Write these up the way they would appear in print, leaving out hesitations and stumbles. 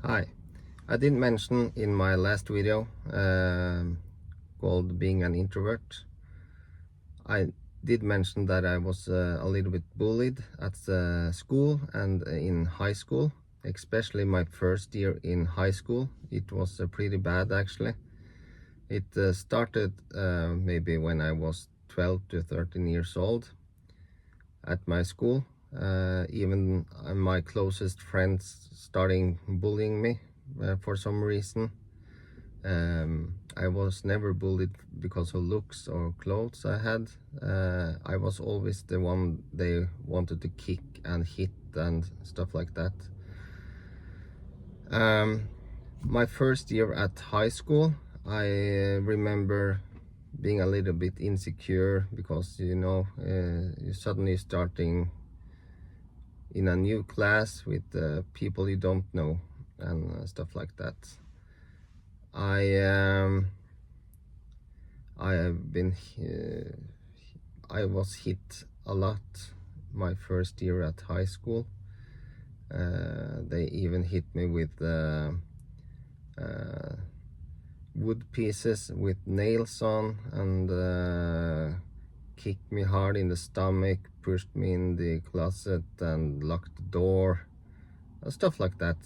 Hi, I did mention in my last video called being an introvert. I did mention that I was a little bit bullied at school and in high school, especially my first year in high school. It was pretty bad actually. It started maybe when I was 12 to 13 years old at my school. Even my closest friends starting bullying me for some reason. I was never bullied because of looks or clothes I had. I was always the one they wanted to kick and hit and stuff like that. My first year at high school, I remember being a little bit insecure because you're suddenly starting in a new class with people you don't know and stuff like that. I have been I was hit a lot my first year at high school. They even hit me with wood pieces with nails on and kicked me hard in the stomach, pushed me in the closet and locked the door, stuff like that.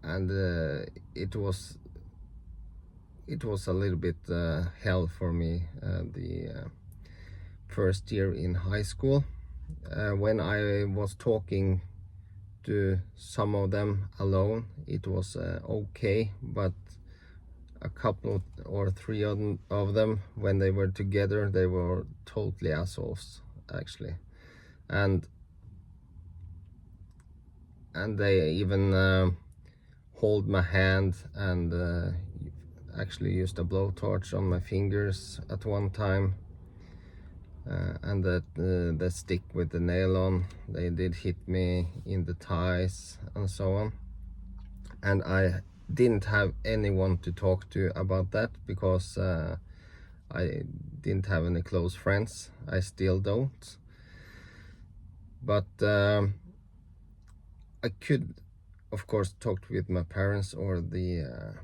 And it was a little bit hell for me the first year in high school. When I was talking to some of them alone, it was okay, but a couple or three of them, when they were together, they were totally assholes actually, and they even hold my hand and actually used a blowtorch on my fingers at one time, and that the stick with the nail on, they did hit me in the thighs and so on. And I didn't have anyone to talk to about that because I didn't have any close friends. I still don't, but I could of course talk with my parents or the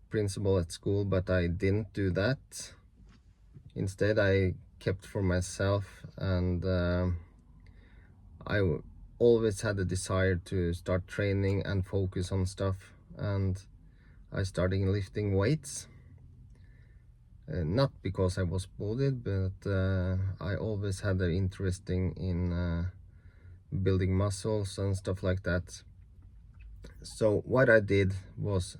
principal at school, but I didn't do that. Instead, I kept for myself, and I always had a desire to start training and focus on stuff, and I started lifting weights. Not because I was bullied, but I always had an interest in building muscles and stuff like that. So what I did was,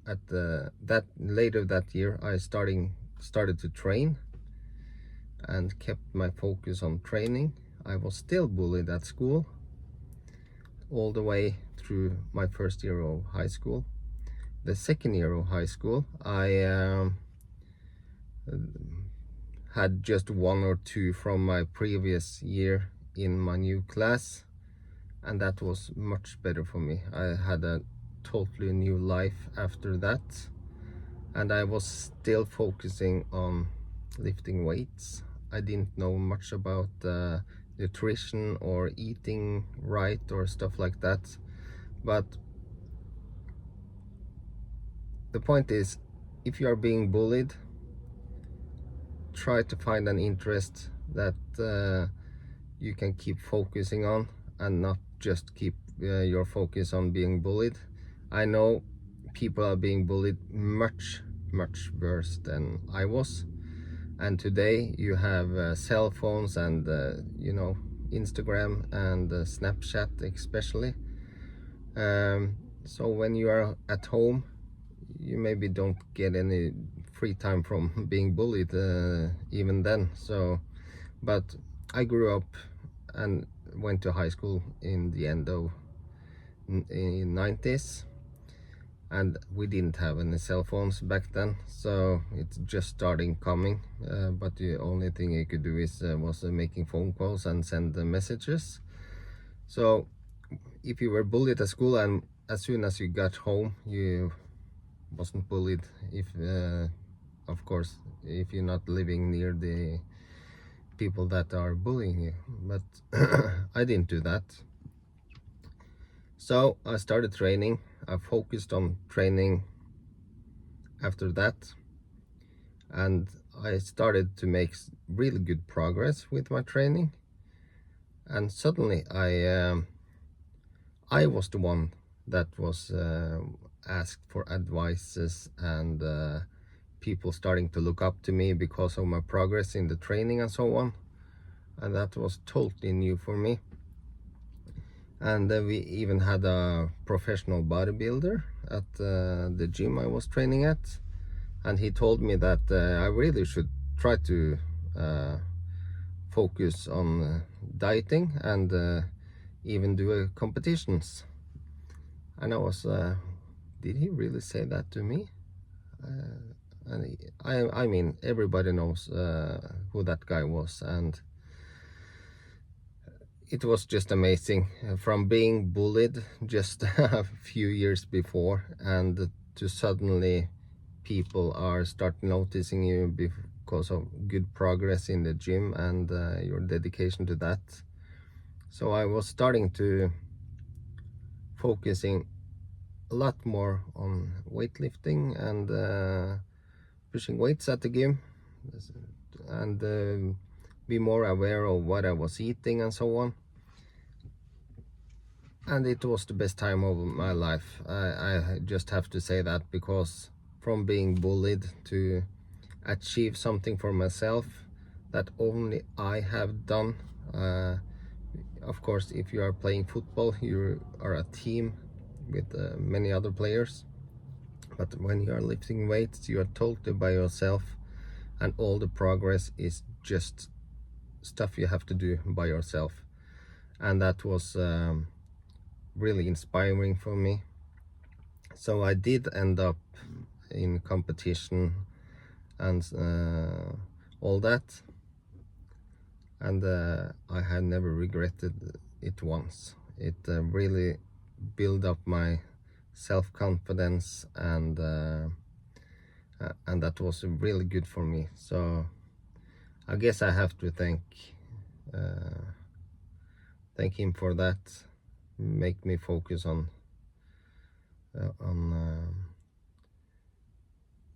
at that later that year, I started to train and kept my focus on training. I was still bullied at school all the way through my first year of high school. The second year of high school, I had just one or two from my previous year in my new class, and that was much better for me. I had a totally new life after that, and I was still focusing on lifting weights. I didn't know much about nutrition or eating right or stuff like that, but the point is, if you are being bullied, try to find an interest that you can keep focusing on and not just keep your focus on being bullied. I know people are being bullied much worse than I was, and today you have cell phones and Instagram and Snapchat especially. So when you are at home, you maybe don't get any free time from being bullied even then. So, but I grew up and went to high school in the end of in 90s, and we didn't have any cell phones back then, so it's just starting coming, but the only thing you could do was making phone calls and send the messages. So if you were bullied at school and as soon as you got home you wasn't bullied, if of course if you're not living near the people that are bullying you, but I didn't do that. So I started training. I focused on training after that, and I started to make really good progress with my training. And suddenly I was the one that was asked for advices, and people starting to look up to me because of my progress in the training and so on. And that was totally new for me. And we even had a professional bodybuilder at the gym I was training at, and he told me that I really should try to focus on dieting and even do competitions. And I was, did he really say that to me? And I mean, everybody knows who that guy was, and it was just amazing, from being bullied just a few years before, and to suddenly people are start noticing you because of good progress in the gym and your dedication to that. So I was starting to focusing a lot more on weightlifting and pushing weights at the gym, and be more aware of what I was eating and so on. And it was the best time of my life. I just have to say that, because from being bullied to achieve something for myself that only I have done. Of course, if you are playing football, you are a team with many other players. But when you are lifting weights, you are totally by yourself, and all the progress is just stuff you have to do by yourself. And that was really inspiring for me. So I did end up in competition and all that, and I had never regretted it once. It really built up my self-confidence, and that was really good for me. So I guess I have to thank him for that. Make me focus on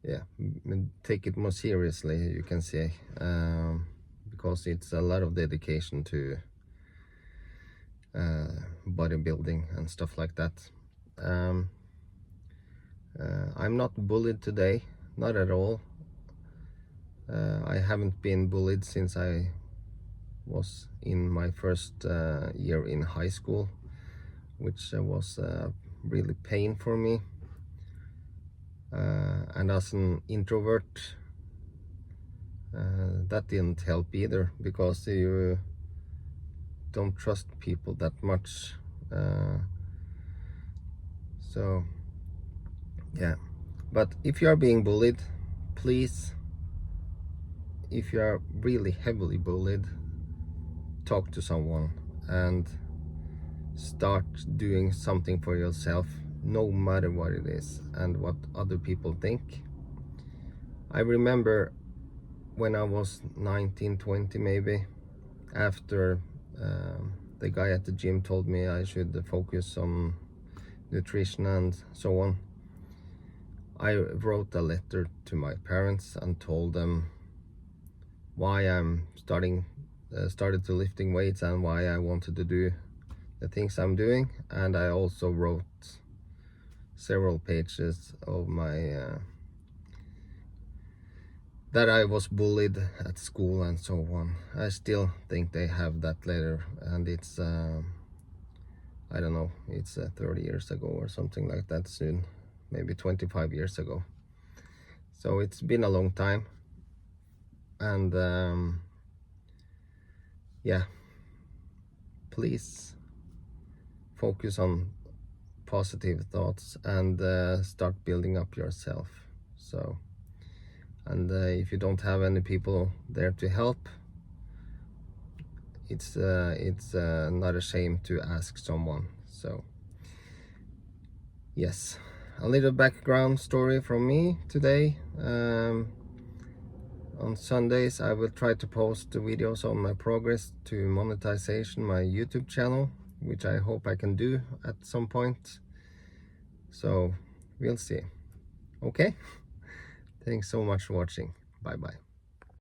yeah, take it more seriously, you can say, because it's a lot of dedication to bodybuilding and stuff like that. I'm not bullied today, not at all. I haven't been bullied since I was in my first year in high school, which was really pain for me. And as an introvert, that didn't help either, because you don't trust people that much. So yeah, but if you are being bullied, please, if you are really heavily bullied, talk to someone and start doing something for yourself, no matter what it is and what other people think. I remember when I was 19, 20 maybe, after the guy at the gym told me I should focus on nutrition and so on, I wrote a letter to my parents and told them why I'm started to lifting weights and why I wanted to do the things I'm doing. And I also wrote several pages of my that I was bullied at school and so on. I still think they have that letter, and it's I don't know, it's 30 years ago or something like that soon, maybe 25 years ago. So it's been a long time, and yeah, please focus on positive thoughts and start building up yourself. So, and if you don't have any people there to help, it's not a shame to ask someone. So yes, a little background story from me today. On Sundays I will try to post videos on my progress to monetization, my YouTube channel. which I hope I can do at some point. So we'll see. Okay, thanks so much for watching. Bye bye.